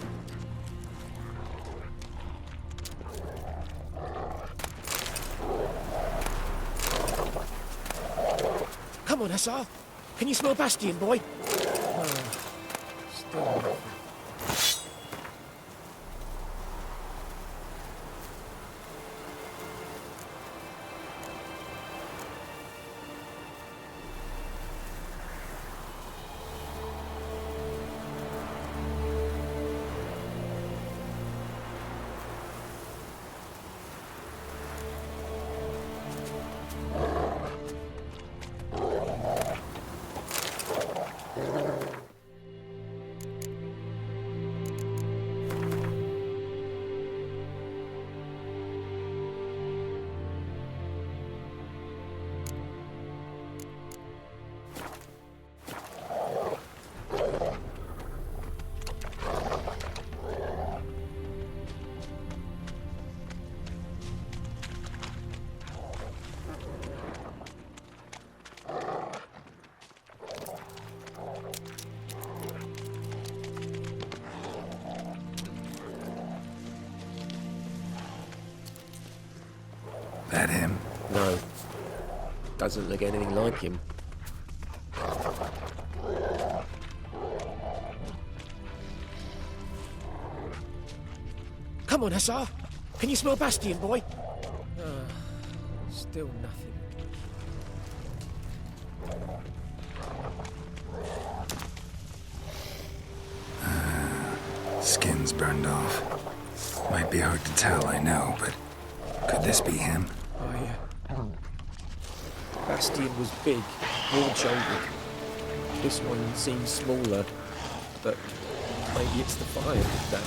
Come on, Hussar. Can you smell Bastian, boy? Still nothing. That him? No. Doesn't look anything like him. Come on, Hussar. Can you smell Bastian, boy? Still nothing. Skin's burned off. Might be hard to tell, I know, but could this be him? Oh, yeah. Bastian was big, broad-shouldered. This one seems smaller, but maybe it's the fire that...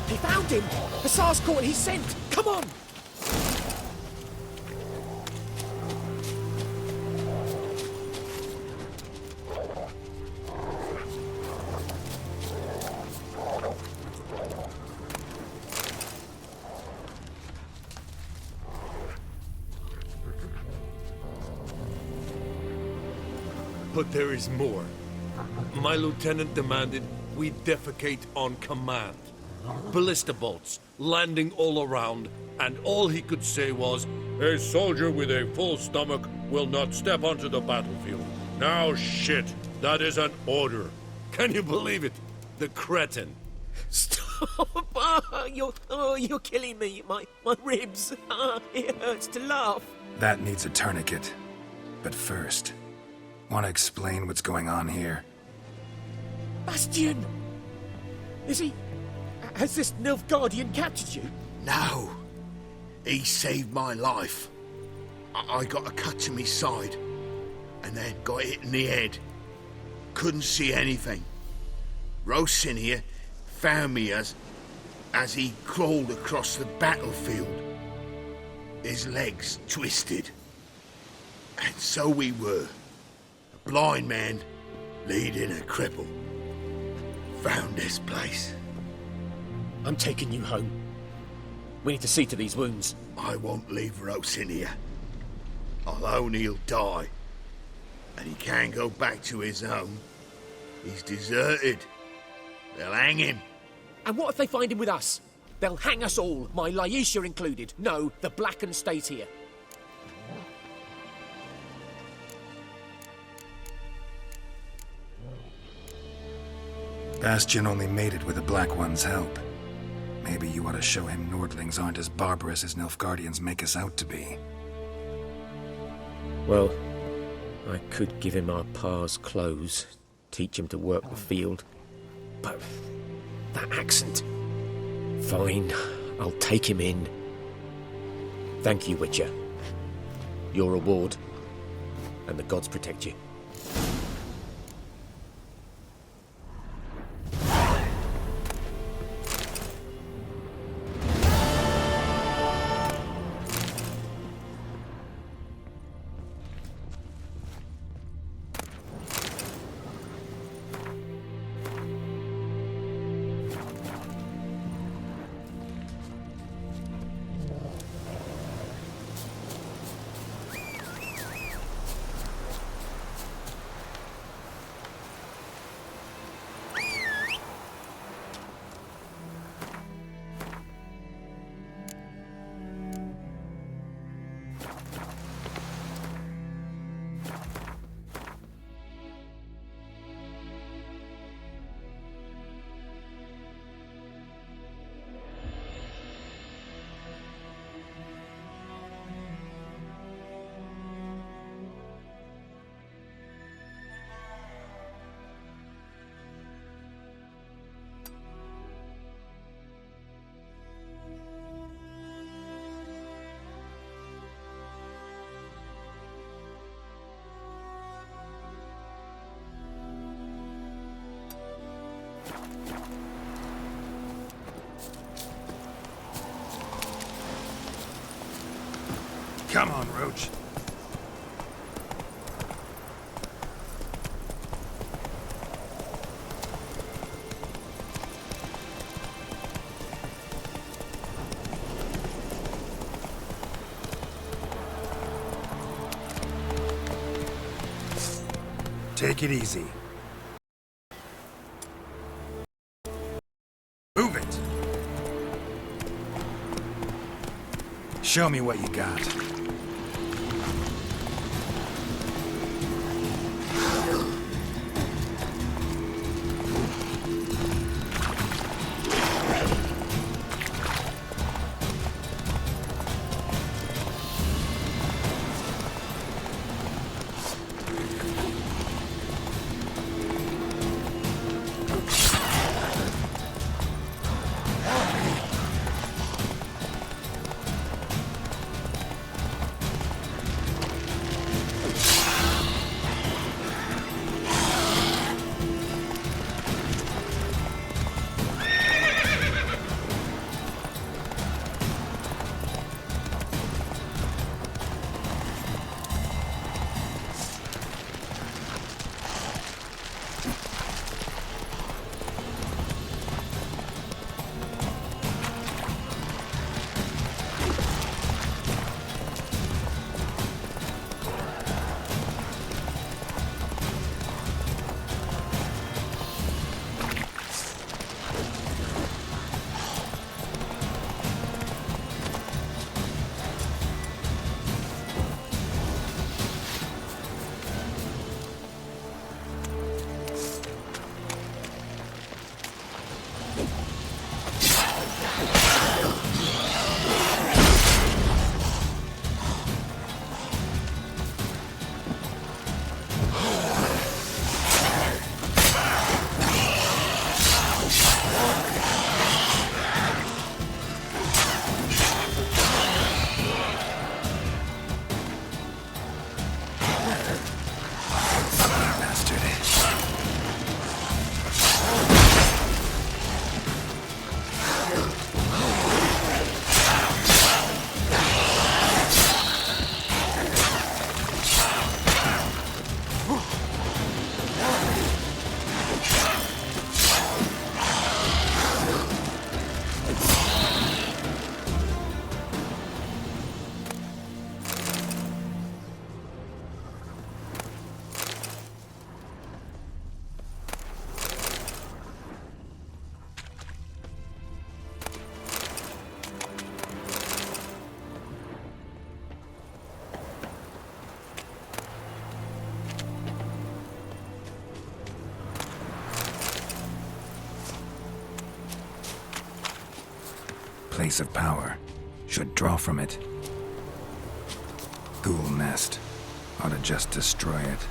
He found Find him! Hussar's caught, he's sent! Come on! But there is more. My lieutenant demanded we defecate on command. Ballista bolts, landing all around, and all he could say was, "A soldier with a full stomach will not step onto the battlefield." Now shit, that is an order. Can you believe it? The cretin. Stop! You're killing me. My ribs. It hurts to laugh. That needs a tourniquet. But first, want to explain what's going on here? Bastian! Has this Nilfgaardian captured you? No. He saved my life. I got a cut to my side, and then got hit in the head. Couldn't see anything. Rosinia found me as he crawled across the battlefield. His legs twisted. And so we were. A blind man leading a cripple. Found this place. I'm taking you home. We need to see to these wounds. I won't leave Rosinia. Alone he'll die. And he can't go back to his home. He's deserted. They'll hang him. And what if they find him with us? They'll hang us all, my Laisha included. No, the Blacken stays here. Bastian only made it with the Black One's help. Maybe you ought to show him Nordlings aren't as barbarous as Nilfgaardians make us out to be. Well, I could give him our pa's clothes, teach him to work the field. But that accent... Fine, I'll take him in. Thank you, Witcher. Your reward, and the gods protect you. Come on, Roach. Take it easy. Move it. Show me what you got. place of power, should draw from it. Ghoul nest. Ought to just destroy it.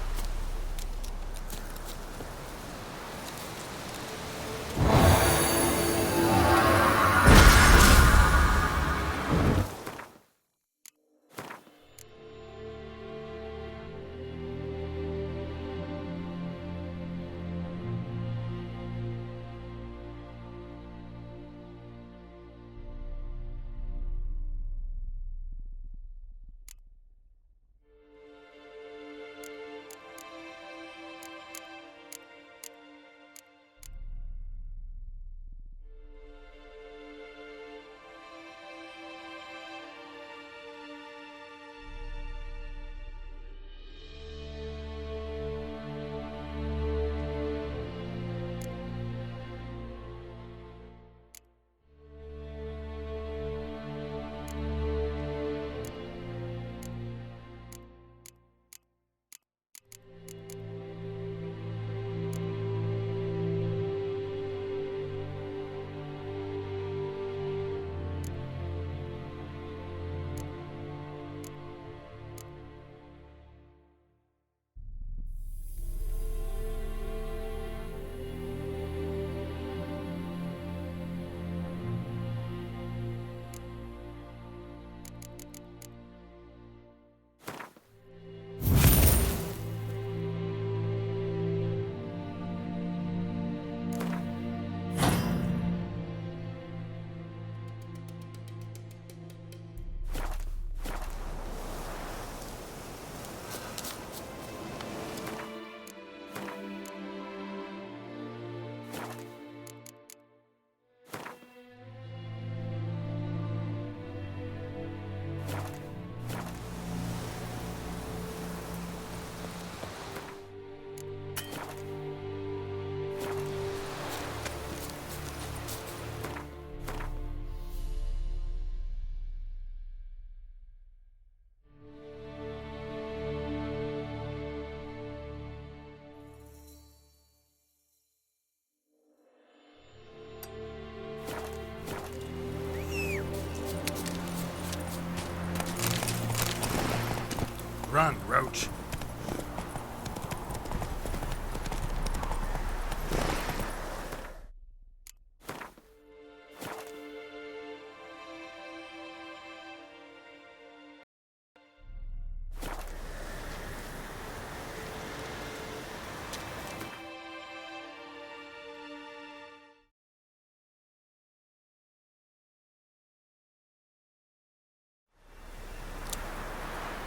Run, Roach.